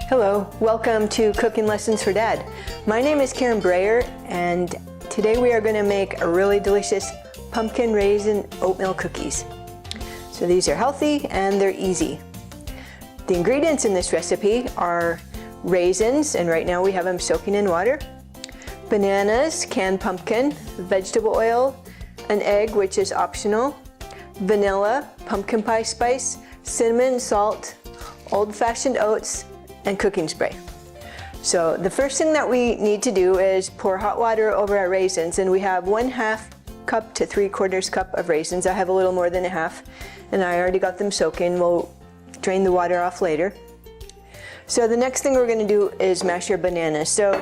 Hello, welcome to Cooking Lessons for Dad. My name is Karen Breyer, and today we are going to make a really delicious pumpkin raisin oatmeal cookies. So these are healthy and they're easy. The ingredients in this recipe are raisins, and right now we have them soaking in water, bananas, canned pumpkin, vegetable oil, an egg, which is optional, vanilla, pumpkin pie spice, cinnamon, salt, old-fashioned oats, and cooking spray. So the first thing that we need to do is pour hot water over our raisins, and we have 1/2 cup to 3/4 cup of raisins. I have a little more than a half, and I already got them soaking. We'll drain the water off later. So the next thing we're going to do is mash your bananas. So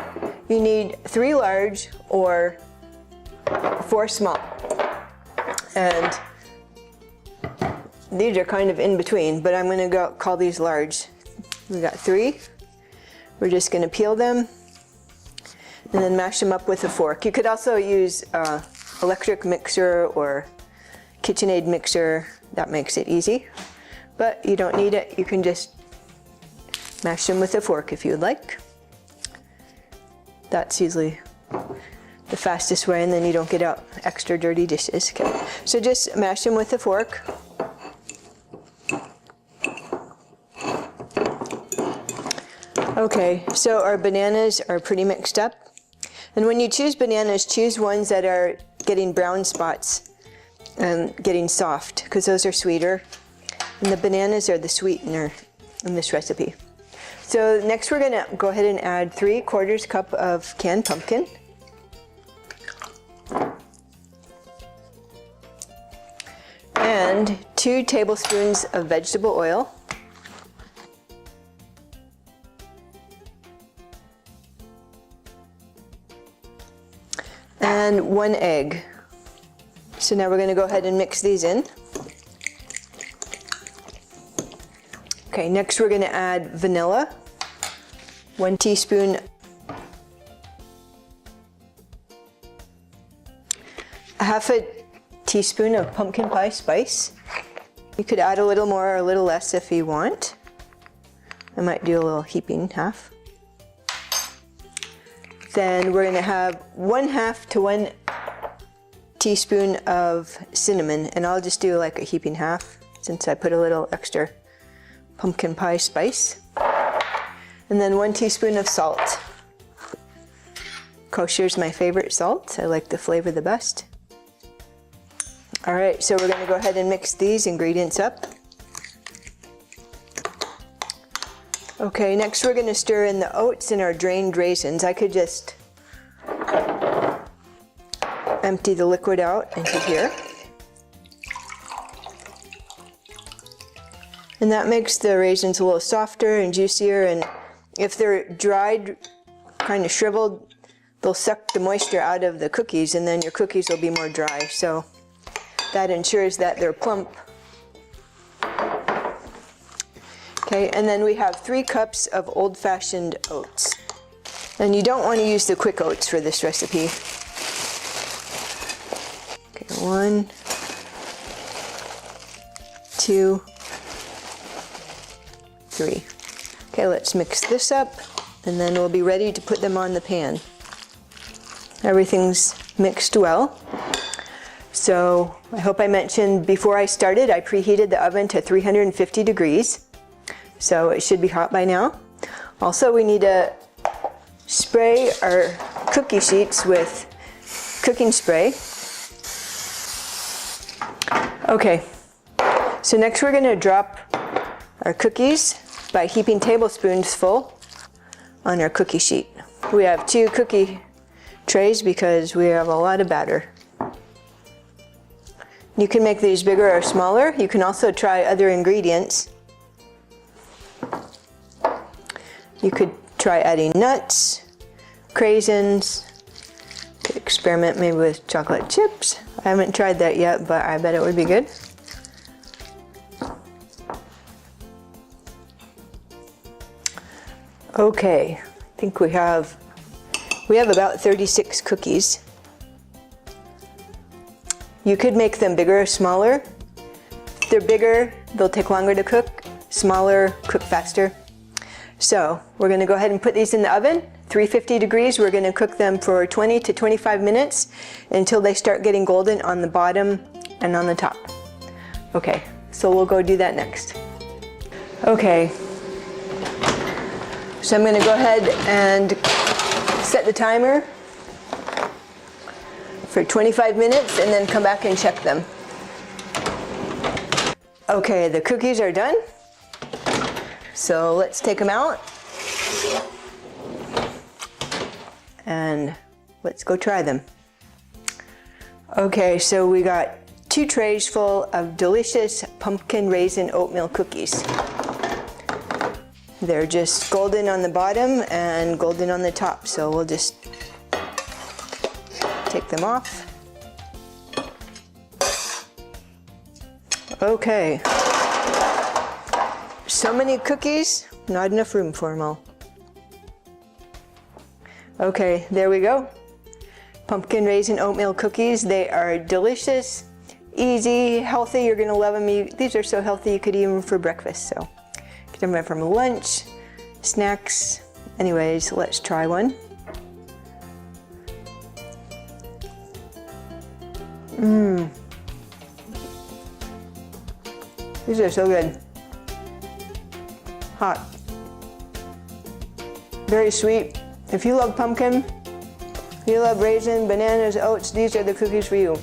you need 3 large or 4 small, and these are kind of in between, but I'm going to call these large. We got 3. We're just going to peel them and then mash them up with a fork. You could also use electric mixer or KitchenAid mixer. That makes it easy, but you don't need it. You can just mash them with a fork if you'd like. That's usually the fastest way, and then you don't get out extra dirty dishes. Okay, so just mash them with a fork. Okay, so our bananas are pretty mixed up. And when you choose bananas, choose ones that are getting brown spots and getting soft, because those are sweeter. And the bananas are the sweetener in this recipe. So next we're going to go ahead and add 3/4 cup of canned pumpkin. And 2 tablespoons of vegetable oil. And 1 egg. So now we're going to go ahead and mix these in. Okay, next we're going to add vanilla, 1 teaspoon, a 1/2 teaspoon of pumpkin pie spice. You could add a little more or a little less if you want. I might do a little heaping half. Then we're going to have 1/2 to 1 teaspoon of cinnamon, and I'll just do like a heaping half since I put a little extra pumpkin pie spice. And then 1 teaspoon of salt. Kosher is my favorite salt. I like the flavor the best. All right, so we're going to go ahead and mix these ingredients up. Okay, next we're going to stir in the oats and our drained raisins. I could just empty the liquid out into here. And that makes the raisins a little softer and juicier, and if they're dried, kind of shriveled, they'll suck the moisture out of the cookies, and then your cookies will be more dry. So that ensures that they're plump. Okay, and then we have 3 cups of old-fashioned oats. And you don't want to use the quick oats for this recipe. Okay, 1, 2, 3. Okay, let's mix this up, and then we'll be ready to put them on the pan. Everything's mixed well. So I hope I mentioned before I started, I preheated the oven to 350 degrees. So it should be hot by now. Also, we need to spray our cookie sheets with cooking spray. Okay, so next we're going to drop our cookies by heaping tablespoons full on our cookie sheet. We have 2 cookie trays because we have a lot of batter. You can make these bigger or smaller. You can also try other ingredients. You could try adding nuts, raisins. You could experiment maybe with chocolate chips. I haven't tried that yet, but I bet it would be good. Okay, I think we have about 36 cookies. You could make them bigger or smaller. If they're bigger, they'll take longer to cook. Smaller, cook faster. So we're going to go ahead and put these in the oven, 350 degrees. We're going to cook them for 20 to 25 minutes until they start getting golden on the bottom and on the top. Okay, so we'll go do that next. Okay, so I'm going to go ahead and set the timer for 25 minutes and then come back and check them. Okay, the cookies are done. So let's take them out and let's go try them. Okay, so we got 2 trays full of delicious pumpkin raisin oatmeal cookies. They're just golden on the bottom and golden on the top, so we'll just take them off. Okay. So many cookies, not enough room for them all. Okay, there we go. Pumpkin raisin oatmeal cookies. They are delicious, easy, healthy. You're gonna love them. These are so healthy you could eat them for breakfast. So get them from lunch, snacks. Anyways, let's try one. These are so good. Hot. Very sweet. If you love pumpkin, if you love raisin, bananas, oats, these are the cookies for you.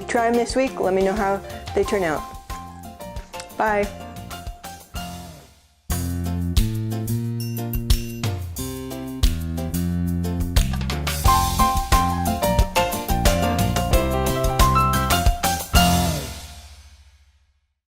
Try them this week. Let me know how they turn out. Bye.